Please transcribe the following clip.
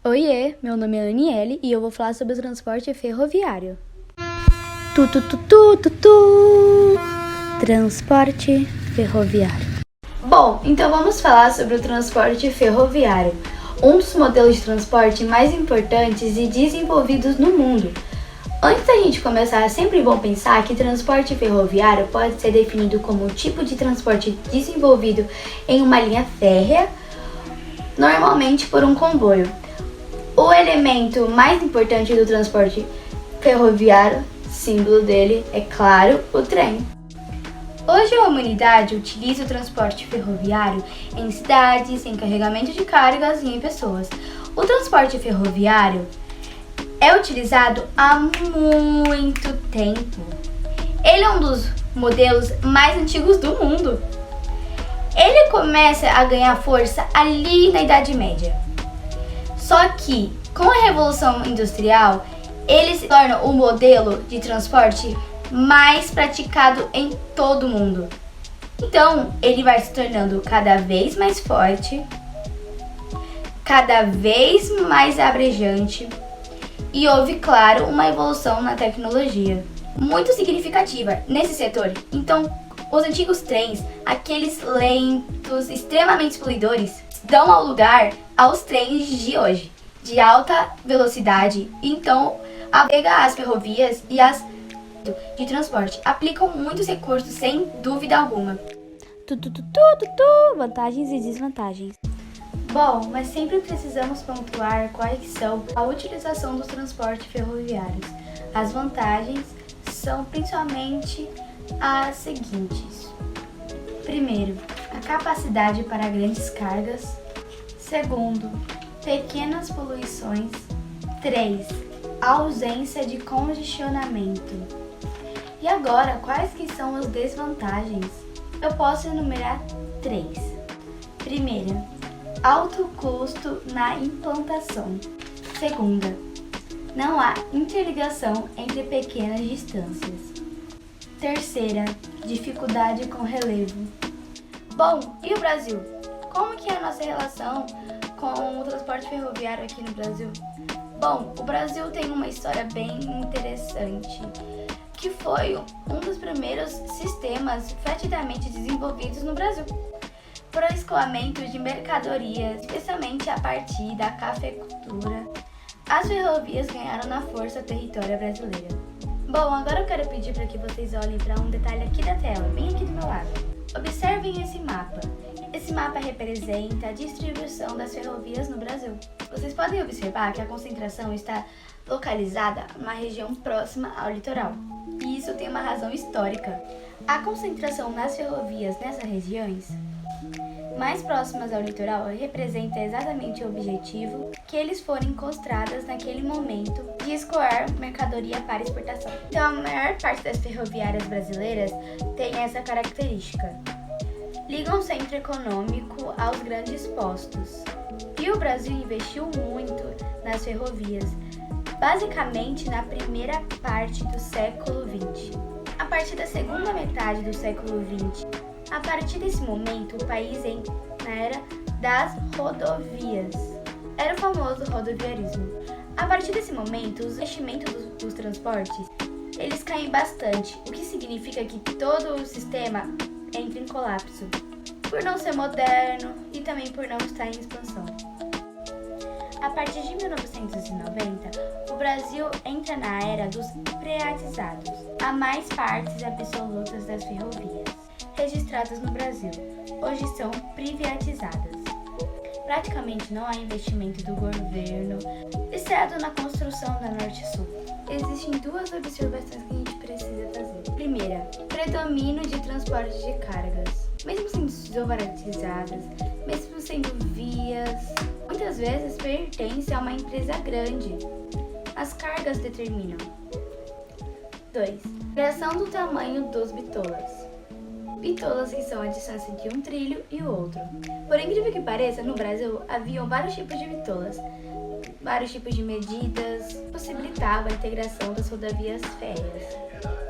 Oiê, meu nome é Aniele e eu vou falar sobre o transporte ferroviário. Transporte ferroviário. Bom, então vamos falar sobre o transporte ferroviário, um dos modelos de transporte mais importantes e desenvolvidos no mundo. Antes da gente começar, é sempre bom pensar que transporte ferroviário pode ser definido como um tipo de transporte desenvolvido em uma linha férrea, normalmente por um comboio. O elemento mais importante do transporte ferroviário, símbolo dele, é claro, o trem. Hoje a humanidade utiliza o transporte ferroviário em cidades, em carregamento de cargas e em pessoas. O transporte ferroviário é utilizado há muito tempo. Ele é um dos modelos mais antigos do mundo. Ele começa a ganhar força ali na Idade Média. Só que, com a Revolução Industrial, ele se torna o modelo de transporte mais praticado em todo o mundo. Então, ele vai se tornando cada vez mais forte, cada vez mais abrangente e houve, claro, uma evolução na tecnologia muito significativa nesse setor. Então, os antigos trens, aqueles lentos, extremamente poluidores, dão ao lugar aos trens de hoje, de alta velocidade. Então, as ferrovias e as de transporte aplicam muitos recursos, sem dúvida alguma. Vantagens e desvantagens. Bom, mas sempre precisamos pontuar quais são a utilização dos transportes ferroviários. As vantagens são principalmente as seguintes. Primeiro, a capacidade para grandes cargas. Segundo, pequenas poluições. 3. A ausência de congestionamento. E agora, quais que são as desvantagens? Eu posso enumerar 3. Primeira, alto custo na implantação. Segunda, não há interligação entre pequenas distâncias. Terceira, dificuldade com relevo. Bom, e o Brasil? Como que é a nossa relação com o transporte ferroviário aqui no Brasil? Bom, o Brasil tem uma história bem interessante, que foi um dos primeiros sistemas fatidamente desenvolvidos no Brasil para o escoamento de mercadorias, especialmente a partir da cafeicultura. As ferrovias ganharam na força territória brasileira. Bom, agora eu quero pedir para que vocês olhem para um detalhe aqui da tela, bem aqui do meu lado. Observem esse mapa. Esse mapa representa a distribuição das ferrovias no Brasil. Vocês podem observar que a concentração está localizada numa região próxima ao litoral. E isso tem uma razão histórica. A concentração nas ferrovias nessas regiões mais próximas ao litoral representa exatamente o objetivo que eles forem construídas naquele momento de escoar mercadoria para exportação. Então, a maior parte das ferroviárias brasileiras tem essa característica. Ligam o centro econômico aos grandes postos. E o Brasil investiu muito nas ferrovias, basicamente na primeira parte do século XX. A partir da segunda metade do século XX, a partir desse momento, o país entra na era das rodovias. Era o famoso rodoviarismo. A partir desse momento, os investimentos dos transportes, eles caem bastante, o que significa que todo o sistema entra em colapso, por não ser moderno e também por não estar em expansão. A partir de 1990, o Brasil entra na era dos privatizados. Há mais partes absolutas das ferrovias registradas no Brasil hoje são privatizadas. Praticamente não há investimento do governo, exceto na construção da Norte-Sul. Existem duas observações que a gente precisa fazer. Primeira, predomínio de transporte de cargas. Mesmo sendo desbaratizadas, mesmo sendo vias, muitas vezes pertence a uma empresa grande. As cargas determinam. 2. Variação do tamanho dos bitolas. Bitolas que são a distância entre um trilho e o outro. Por incrível que pareça, no Brasil haviam vários tipos de bitolas, vários tipos de medidas, possibilitava a integração das rodovias férreas.